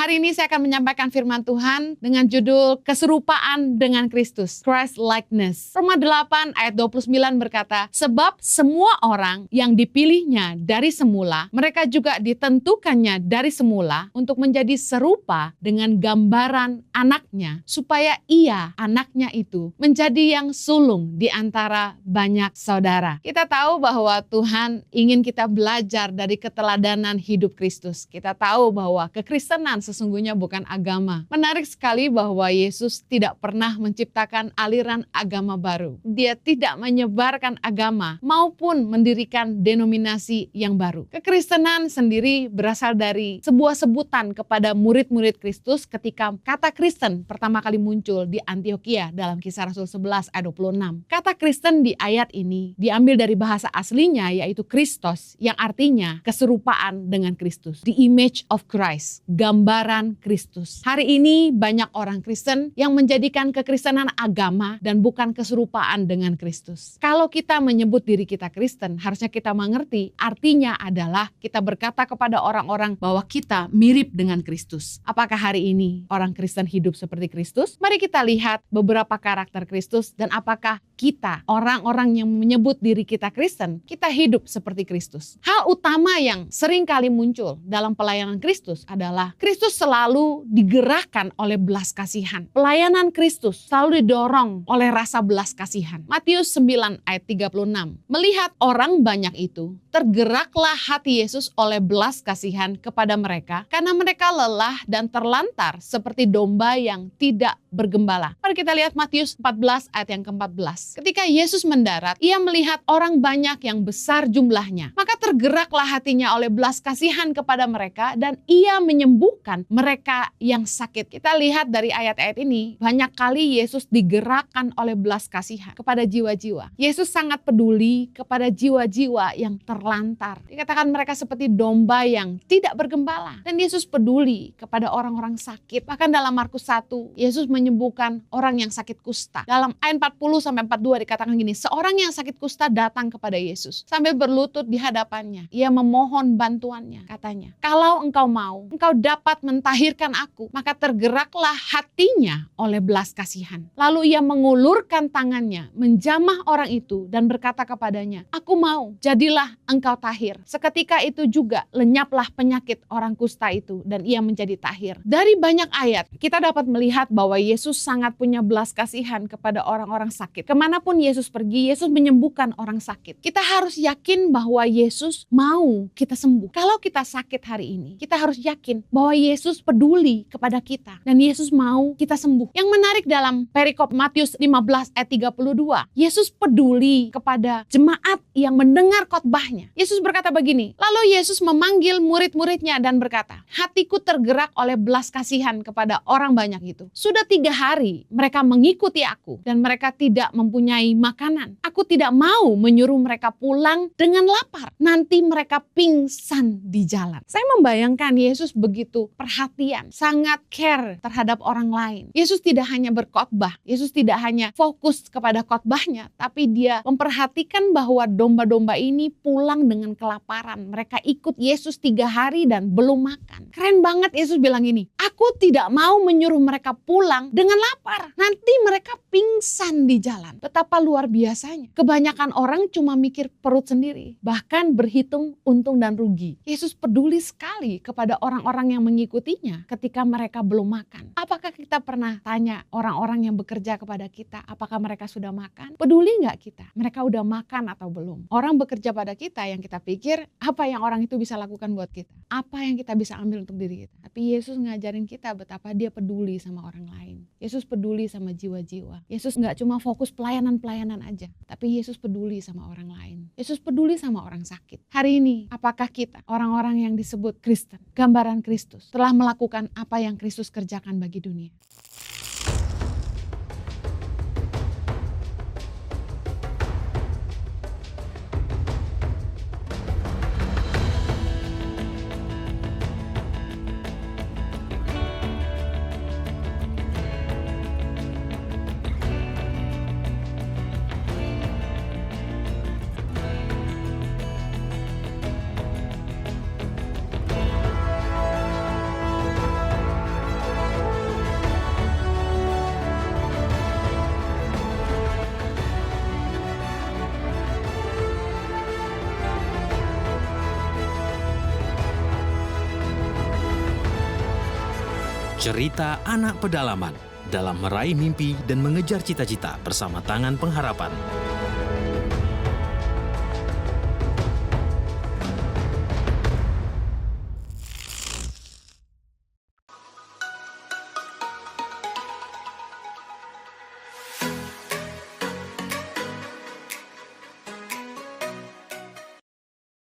Hari ini saya akan menyampaikan firman Tuhan dengan judul Keserupaan dengan Kristus, Christ Likeness. Roma 8 ayat 29 berkata, sebab semua orang yang dipilihnya dari semula, mereka juga ditentukannya dari semula untuk menjadi serupa dengan gambaran anaknya, supaya ia, anaknya itu, menjadi yang sulung di antara banyak saudara. Kita tahu bahwa Tuhan ingin kita belajar dari keteladanan hidup Kristus. Kita tahu bahwa kekristenan sesungguhnya bukan agama. Menarik sekali bahwa Yesus tidak pernah menciptakan aliran agama baru. Dia tidak menyebarkan agama maupun mendirikan denominasi yang baru. Kekristenan sendiri berasal dari sebuah sebutan kepada murid-murid Kristus ketika kata Kristen pertama kali muncul di Antiokhia dalam Kisah Rasul 11 ayat 26. Kata Kristen di ayat ini diambil dari bahasa aslinya yaitu Kristos yang artinya keserupaan dengan Kristus. The image of Christ. Gambaran Kristus. Hari ini banyak orang Kristen yang menjadikan kekristenan agama dan bukan keserupaan dengan Kristus. Kalau kita menyebut diri kita Kristen, harusnya kita mengerti artinya adalah kita berkata kepada orang-orang bahwa kita mirip dengan Kristus. Apakah hari ini orang Kristen hidup seperti Kristus? Mari kita lihat beberapa karakter Kristus dan apakah kita, orang-orang yang menyebut diri kita Kristen, kita hidup seperti Kristus. Hal utama yang sering kali muncul dalam pelayanan Kristus adalah Kristus selalu digerakkan oleh belas kasihan. Pelayanan Kristus selalu didorong oleh rasa belas kasihan. Matius 9 ayat 36. Melihat orang banyak itu, tergeraklah hati Yesus oleh belas kasihan kepada mereka karena mereka lelah dan terlantar seperti domba yang tidak bergembala. Mari kita lihat Matius 14 ayat yang ke-14. Ketika Yesus mendarat, ia melihat orang banyak yang besar jumlahnya. Maka tergeraklah hatinya oleh belas kasihan kepada mereka dan ia menyembuhkan mereka yang sakit. Kita lihat dari ayat-ayat ini, banyak kali Yesus digerakkan oleh belas kasihan kepada jiwa-jiwa. Yesus sangat peduli kepada jiwa-jiwa yang terlantar. Dikatakan mereka seperti domba yang tidak bergembala. Dan Yesus peduli kepada orang-orang sakit. Bahkan dalam Markus 1, Yesus menyembuhkan orang yang sakit kusta. Dalam ayat 40-42 dikatakan gini, seorang yang sakit kusta datang kepada Yesus sambil berlutut di hadapannya. Ia memohon bantuannya. Katanya, kalau engkau mau, engkau dapat mentahirkan aku. Maka tergeraklah hatinya oleh belas kasihan. Lalu ia mengulurkan tangannya, menjamah orang itu dan berkata kepadanya, aku mau, jadilah engkau tahir. Seketika itu juga lenyaplah penyakit orang kusta itu dan ia menjadi tahir. Dari banyak ayat kita dapat melihat bahwa Yesus sangat punya belas kasihan kepada orang-orang sakit. Kemanapun Yesus pergi, Yesus menyembuhkan orang sakit. Kita harus yakin bahwa Yesus mau kita sembuh. Kalau kita sakit hari ini, kita harus yakin bahwa Yesus peduli kepada kita dan Yesus mau kita sembuh. Yang menarik dalam perikop Matius 15 ayat 32, Yesus peduli kepada jemaat yang mendengar khotbahnya. Yesus berkata begini, lalu Yesus memanggil murid-muridnya dan berkata, hatiku tergerak oleh belas kasihan kepada orang banyak itu. Sudah 3 hari mereka mengikuti aku dan mereka tidak mempunyai makanan. Aku tidak mau menyuruh mereka pulang dengan lapar. Nanti mereka pingsan di jalan. Saya membayangkan Yesus begitu perhatian, sangat care terhadap orang lain. Yesus tidak hanya berkhotbah, Yesus tidak hanya fokus kepada khotbahnya, tapi dia memperhatikan bahwa domba-domba ini pulang dengan kelaparan. Mereka ikut Yesus 3 hari dan belum makan. Keren banget Yesus bilang ini, aku tidak mau menyuruh mereka pulang dengan lapar. Nanti mereka pingsan di jalan. Betapa luar biasanya. Kebanyakan orang cuma mikir perut sendiri, bahkan berhitung untung dan rugi. Yesus peduli sekali kepada orang-orang yang mengikutinya ketika mereka belum makan. Apakah kita pernah tanya orang-orang yang bekerja kepada kita, apakah mereka sudah makan? Peduli nggak kita? Mereka udah makan atau belum? Orang bekerja pada kita yang kita pikir, apa yang orang itu bisa lakukan buat kita? Apa yang kita bisa ambil untuk diri kita? Tapi Yesus ngajarin kita betapa dia peduli sama orang lain. Yesus peduli sama jiwa-jiwa. Yesus nggak cuma fokus pelayanan-pelayanan aja, tapi Yesus peduli sama orang lain. Yesus peduli sama orang sakit. Hari ini, apakah kita, orang-orang yang disebut Kristen, gambaran Kristus, telah melakukan apa yang Kristus kerjakan bagi dunia? Cerita anak pedalaman dalam meraih mimpi dan mengejar cita-cita bersama Tangan Pengharapan.